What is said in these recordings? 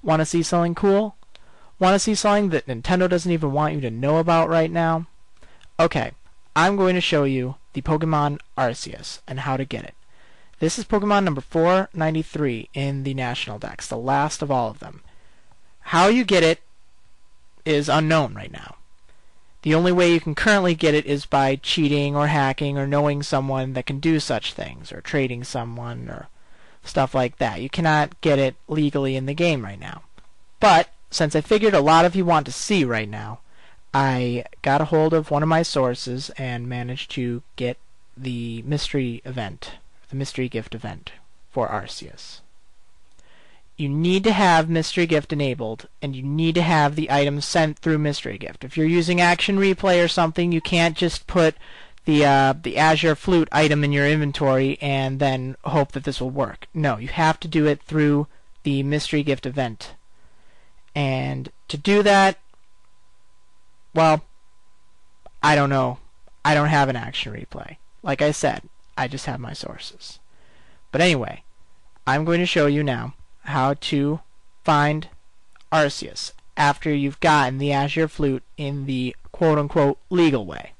Want to see something cool? Want to see something that Nintendo doesn't even want you to know about right now? Okay, I'm going to show you the Pokemon Arceus and how to get it. This is Pokemon number 493 in the National Dex, the last of all of them. How you get it is unknown right now. The only way you can currently get it is by cheating or hacking or knowing someone that can do such things, or trading someone or stuff like that. You cannot get it legally in the game right now. But since I figured a lot of you want to see right now, I got a hold of one of my sources and managed to get the mystery event, the mystery gift event for Arceus. You need to have mystery gift enabled, and you need to have the items sent through mystery gift. If you're using Action Replay or something, you can't just put the Azure Flute item in your inventory and then hope that this will work. No, you have to do it through the mystery gift event. And to do that, well, I don't know. I don't have an Action Replay. Like I said, I just have my sources. But anyway, I'm going to show you now how to find Arceus after you've gotten the Azure Flute in the quote-unquote legal way.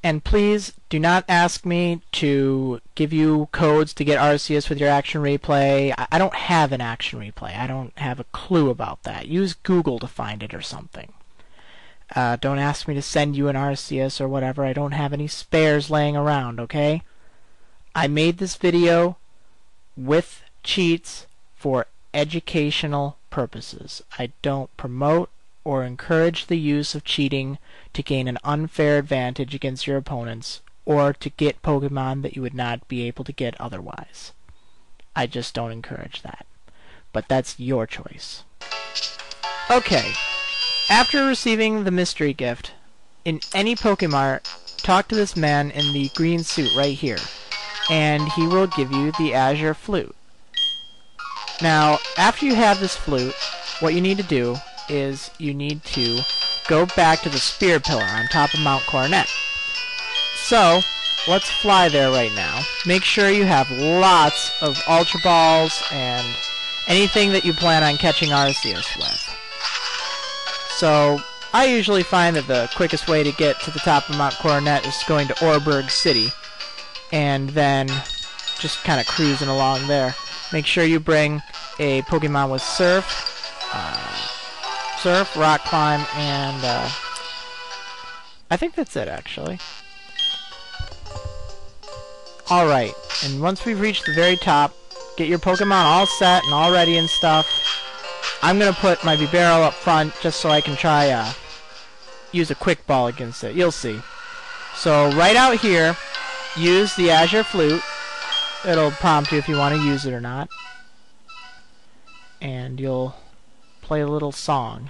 And please do not ask me to give you codes to get Arceus with your Action Replay. I don't have an Action Replay. I don't have a clue about that. Use Google to find it or something. Don't ask me to send you an Arceus or whatever. I don't have any spares laying around, okay? I made this video with cheats for educational purposes. I don't promote or encourage the use of cheating to gain an unfair advantage against your opponents or to get Pokemon that you would not be able to get otherwise. I just don't encourage that. But that's your choice. Okay. After receiving the mystery gift, in any Pokemart, talk to this man in the green suit right here, and he will give you the Azure Flute. Now, after you have this flute, what you need to do is you need to go back to the Spear Pillar on top of Mount Coronet. So, let's fly there right now. Make sure you have lots of Ultra Balls and anything that you plan on catching Arceus with. So, I usually find that the quickest way to get to the top of Mount Coronet is going to Oreburgh City, and then just kind of cruising along there. Make sure you bring a Pokemon with Surf, Rock Climb, and I think that's it, actually. Alright, and once we've reached the very top, get your Pokemon all set and all ready and stuff. I'm going to put my Bibarel up front just so I can try use a quick ball against it. You'll see. So right out here, use the Azure Flute. It'll prompt you if you want to use it or not. And you'll play a little song.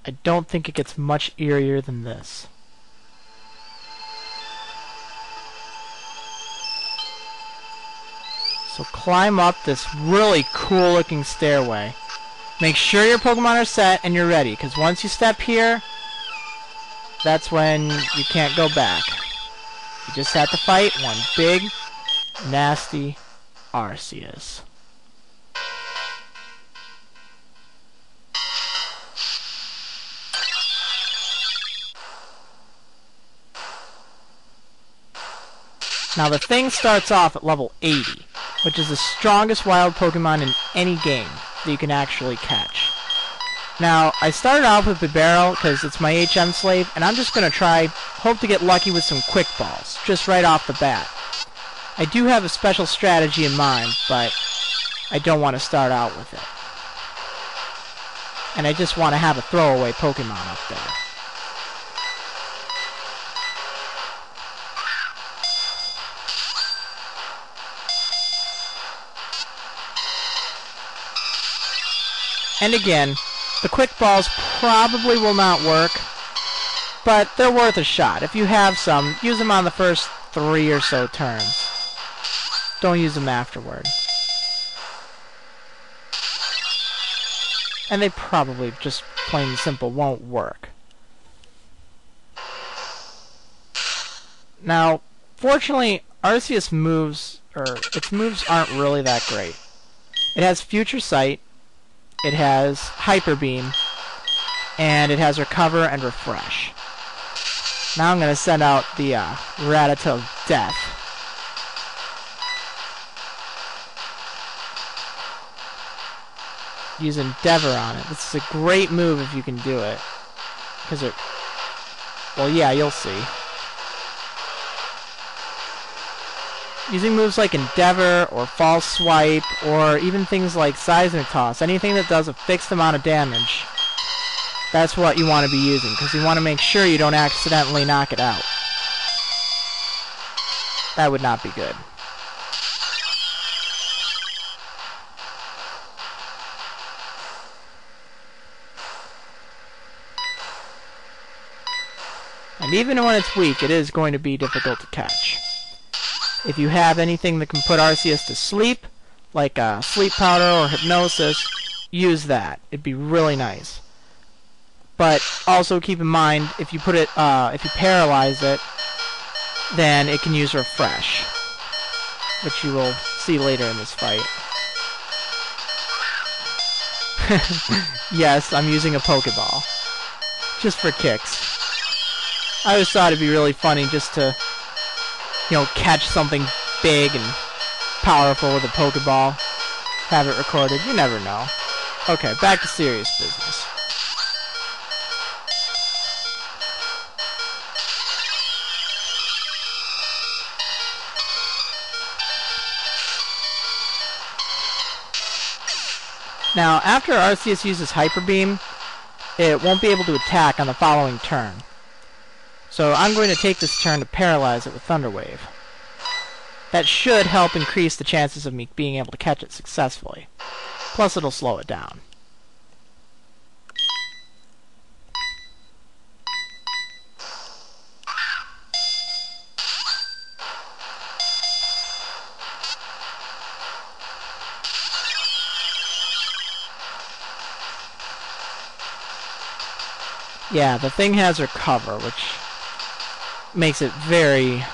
I don't think it gets much eerier than this. So climb up this really cool looking stairway. Make sure your Pokemon are set and you're ready, because once you step here, that's when you can't go back. You just have to fight one big, nasty Arceus. Now the thing starts off at level 80, which is the strongest wild Pokemon in any game that you can actually catch. Now, I started off with Bibarel because it's my HM slave, and I'm just going to hope to get lucky with some quick balls, just right off the bat. I do have a special strategy in mind, but I don't want to start out with it. And I just want to have a throwaway Pokemon up there. And again, the quick balls probably will not work, but they're worth a shot. If you have some, use them on the first 3 or so turns. Don't use them afterward. and they probably just plain and simple won't work. Now, fortunately, Arceus moves, or its moves aren't really that great. It has Future Sight, it has Hyper Beam, and it has Recover and Refresh. Now I'm going to send out the Rattata of Death. Use Endeavor on it. This is a great move if you can do it. Because it... well, yeah, you'll see. Using moves like Endeavor, or False Swipe, or even things like Seismic Toss, anything that does a fixed amount of damage, that's what you want to be using, because you want to make sure you don't accidentally knock it out. That would not be good. And even when it's weak, it is going to be difficult to catch. If you have anything that can put Arceus to sleep, like Sleep Powder or Hypnosis, use that. It'd be really nice. But also keep in mind, if you put it, if you paralyze it, then it can use Refresh, which you will see later in this fight. Yes, I'm using a Pokeball, just for kicks. I always thought it'd be really funny just to, you know, catch something big and powerful with a Pokeball. Have it recorded. You never know. Okay, back to serious business. Now, after Arceus uses Hyper Beam, it won't be able to attack on the following turn. So I'm going to take this turn to paralyze it with Thunder Wave. That should help increase the chances of me being able to catch it successfully. Plus it'll slow it down. Yeah, the thing has Recover, which makes it very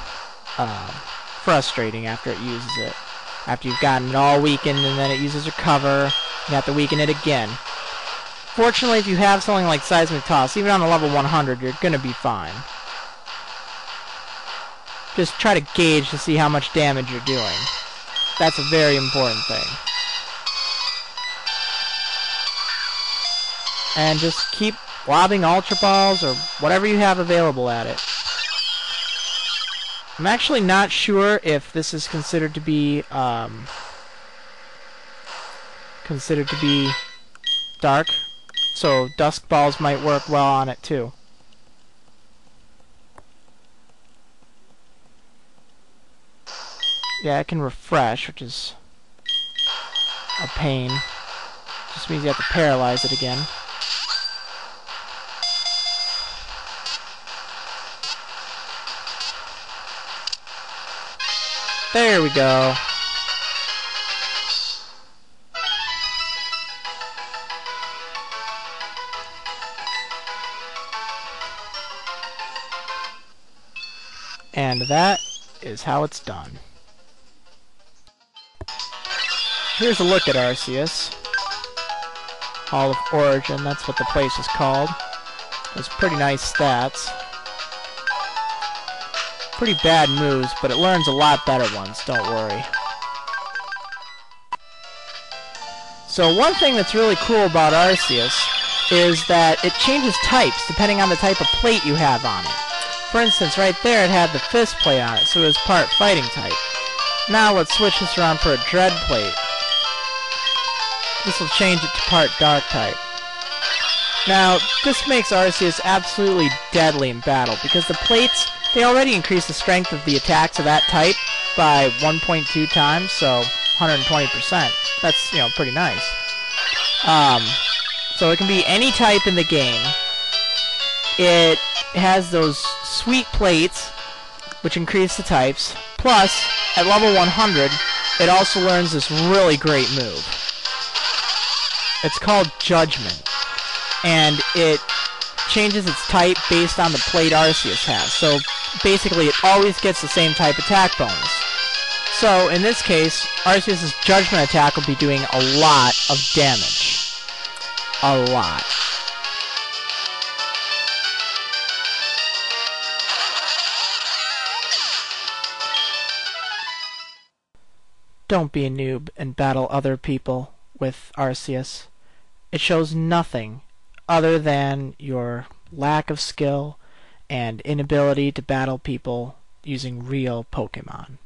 frustrating after it uses it. After you've gotten it all weakened and then it uses Recover, you have to weaken it again. Fortunately, if you have something like Seismic Toss, even on a level 100, you're going to be fine. Just try to gauge to see how much damage you're doing. That's a very important thing. And just keep lobbing Ultra Balls or whatever you have available at it. I'm actually not sure if this is considered to be dark, so Dusk Balls might work well on it too. Yeah, it can refresh, which is a pain. Just means you have to paralyze it again. There we go. And that is how it's done. Here's a look at Arceus. Hall of Origin, that's what the place is called. Has pretty nice stats. Pretty bad moves, but it learns a lot better ones, don't worry. So one thing that's really cool about Arceus is that it changes types depending on the type of plate you have on it. For instance, right there it had the Fist plate on it, so it was part fighting type. Now let's switch this around for a Dread plate. This will change it to part dark type. Now, this makes Arceus absolutely deadly in battle, because the plates, they already increase the strength of the attacks of that type by 1.2 times, so 120%. That's, you know, pretty nice. So it can be any type in the game. It has those sweet plates, which increase the types. Plus, at level 100, it also learns this really great move. It's called Judgment, and it changes its type based on the plate Arceus has. So basically it always gets the same type attack bonus. So in this case, Arceus' Judgment attack will be doing a lot of damage. A lot. Don't be a noob and battle other people with Arceus. It shows nothing other than your lack of skill and inability to battle people using real Pokemon.